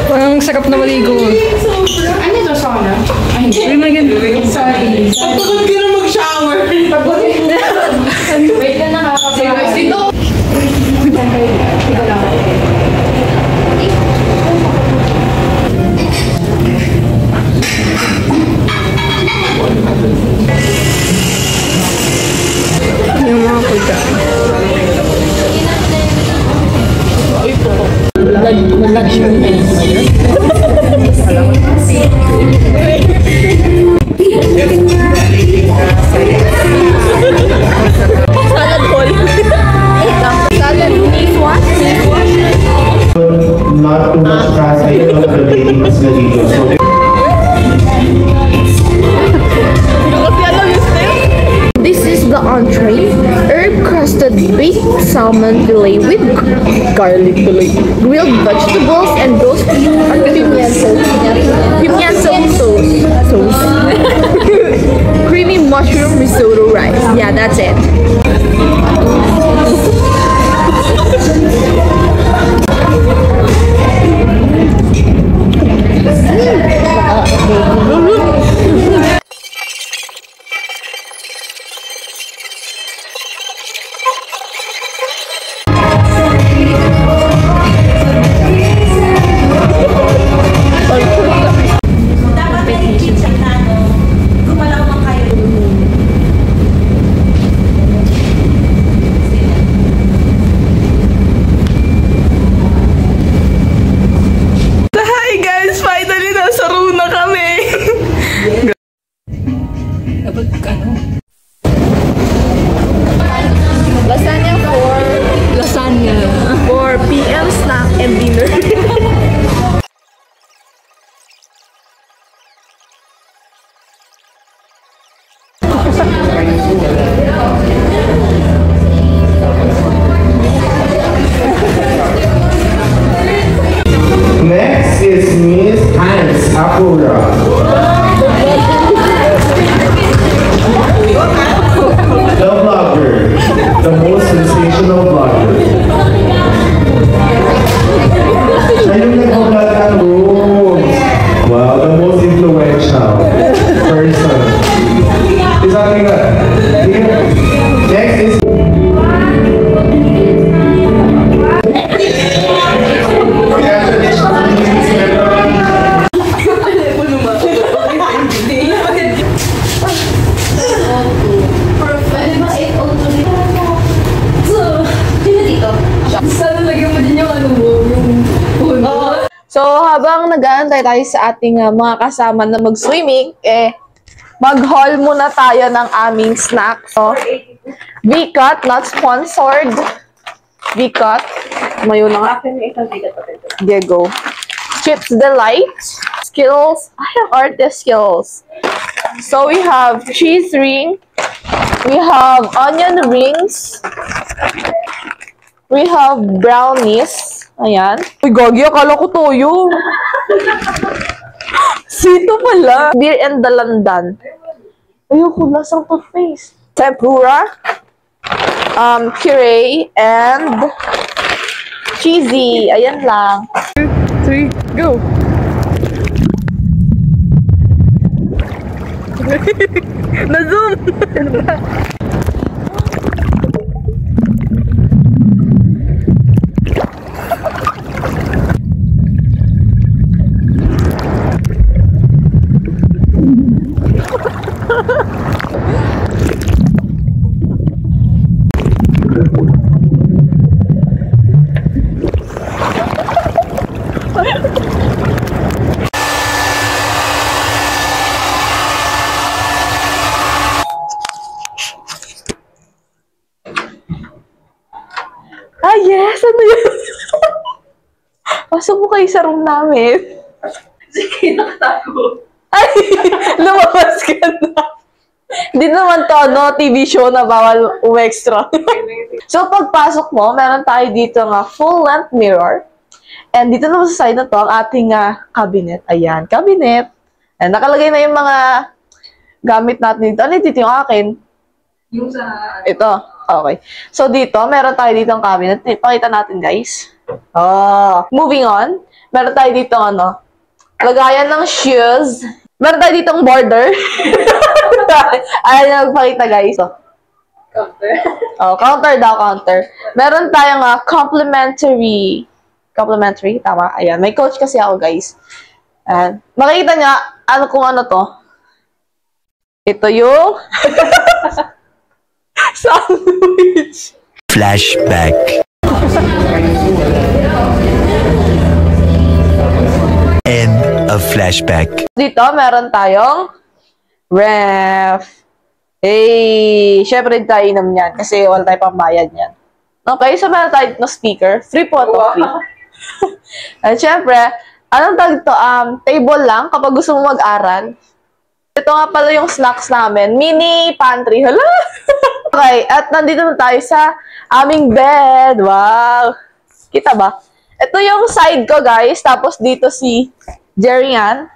Parang sarap na maligo. Ano ito, sauna? Ay, Uy, my God. sorry. Pagod ka na mag-shower. Wait ka na nakakapagod. Dito! Dito lang. Yung mga kuda. Mag-lunch mo na yun. Salad hall. Salad beef what? Not too much translate of the dating is nalito. So, This is the entree, herb-crusted baked salmon fillet with garlic fillet, grilled vegetables, and roast pimiento sauce. Creamy mushroom risotto rice. Yeah, that's it. Lasagna for PM snack and dinner. next is Miss Hans Akura. The vlogger, the most sensational vlogger. Siya yung nag-vlog ng rooms. Wow, the most influential person. Is that good? Next is So, habang nag-aantay tayo sa ating mga kasama na mag-swimming, mag-haul muna tayo ng aming snack. So, V-Cut, not sponsored. V-Cut. Mayo na nga. Diego. Chips Delight. Skills. I have artist skills. So, we have cheese ring. We have onion rings. We have brownies. Ayan. Uy, gagi, akala ko toyo. Sito pala. Beer and Dalandan. Ayoko, lasang toothpaste. Tempura. Puree. And cheesy. Ayan lang. 2, 3, go! Na-zoom! Ano ba? Ah, yes! Ano yun? Pasok mo kayo sa room namin. Sige, nakatago. Ay! Lumabas ka na. Hindi naman to, no? TV show na bawal extra. So, pagpasok mo, meron tayo dito nga full-length mirror. And dito naman sa side na to, ang ating cabinet. Ayan, cabinet. And nakalagay na yung mga gamit natin dito. Ano dito yung akin? Yung sa... Ito. Okay. So, dito, meron tayo dito ang cabinet. Pakita natin, guys. Oh. Moving on. Meron tayo dito, ano, lagayan ng shoes. Meron tayo dito ang border. Ayan yung magpakita, guys. Counter. Oh, counter daw, counter. Meron tayong complimentary. Complimentary, tama. Ayan, may coach kasi ako, guys. And, makikita niya, ano kung ano to. Ito yung sandwich. Flashback. End of flashback. Dito, meron tayong ref. Hey, syempre hindi tayo inom yan kasi wala tayong pambayad yan. Okay, so meron tayo no speaker. Free po to, free. At syempre, anong tawag ito? Table lang kapag gusto mo mag-aral. Ito nga pala yung snacks namin. Mini pantry. Hala! Okay, at nandito na tayo sa aming bed. Wow! Kita ba? Ito yung side ko, guys. Tapos dito si Jerry yan.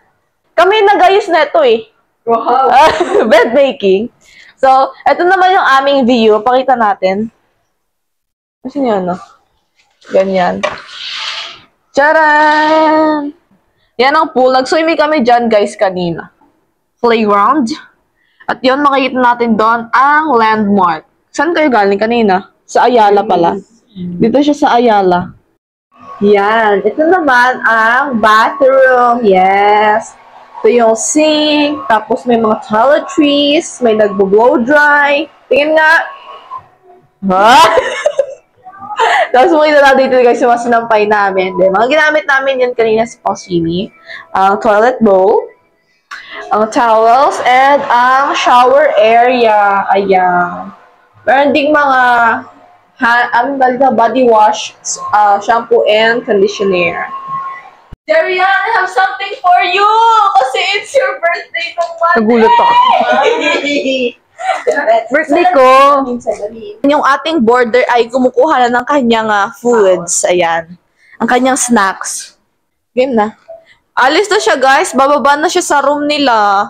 Kami nag-ayos na ito eh. Wow. Bed making. So, ito naman yung aming view. Pakita natin. Kasi yun, no? Ganyan. Charan! Yan ang pool. Nag-swimming kami dyan, guys, kanina. Playground. At yun, makikita natin doon ang landmark. Saan kayo galing kanina? Sa Ayala pala. Dito siya sa Ayala. Yan. Ito naman ang bathroom. Yes. Ito yung sink. Tapos may mga toiletries. May nagbo-blow dry. Tingnan nga. Ha? Tapos makita natin dito guys yung mga sinampay namin. Then, mga ginamit namin yan kanina sa Pausini. Ang toilet bowl. Ang towels. And ang shower area. Ayan. Meron ding mga body wash, shampoo, and conditioner. Darian, I have something for you! Kasi it's your birthday nung Monday! Nagulat ako. Birthday ko. Yung ating border ay kumukuha na ng kanyang foods. Ayan. Ang kanyang snacks. Game na. Alis na siya, guys. Bababa na siya sa room nila.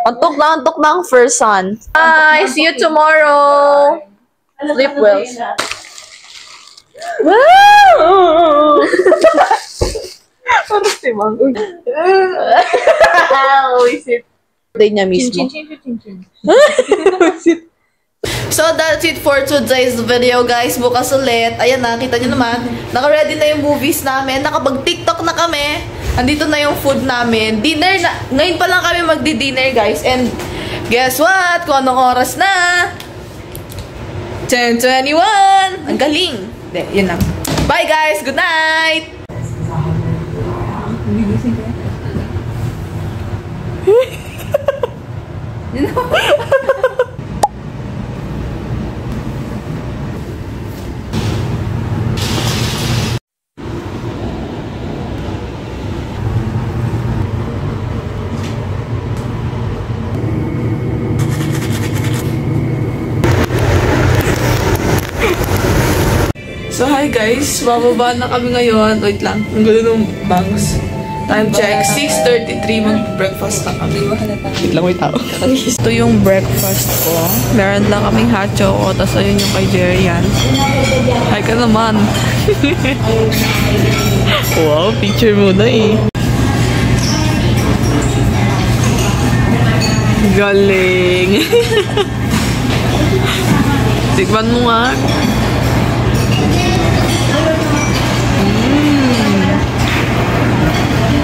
Antok na ang first son. Bye! See you tomorrow! Sleep well. Wow! Ano si Mang? Wisit. Day niya mismo. So, that's it for today's video, guys. Bukas ulit. Ayan na, kita nyo naman. Naka-ready na yung movies namin. Nakapag-TikTok na kami. Andito na yung food namin. Dinner na. Ngayon pa lang kami magdi-dinner, guys. And guess what? Kung anong oras na? 10:21! Ang galing! Hindi, yun lang. Bye, guys! Good night! So, hi guys. Bababa na kami ngayon. Wait lang. Ang gulo ng bangs. Time check. 6:33. Mag-breakfast na kami. Wait lang, wait ako. Ito yung breakfast ko. Meron lang kaming hot choco. Tapos ayun yung kay Jerry yan. Hi ka naman. Wow, picture muna eh. Galing. Tikman mo nga.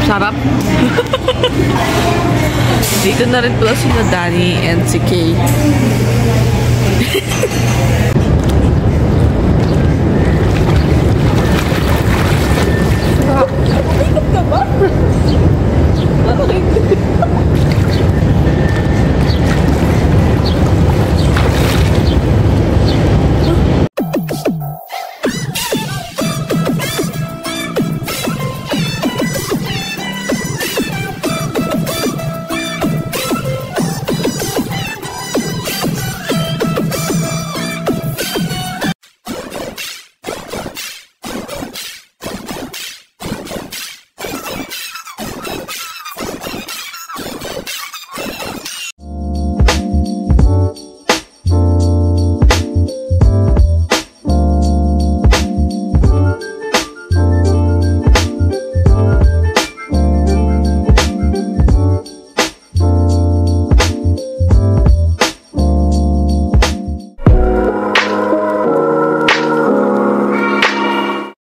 Sarap. Dito na rin pala sila Danny and si Kay. Ikot ka ba?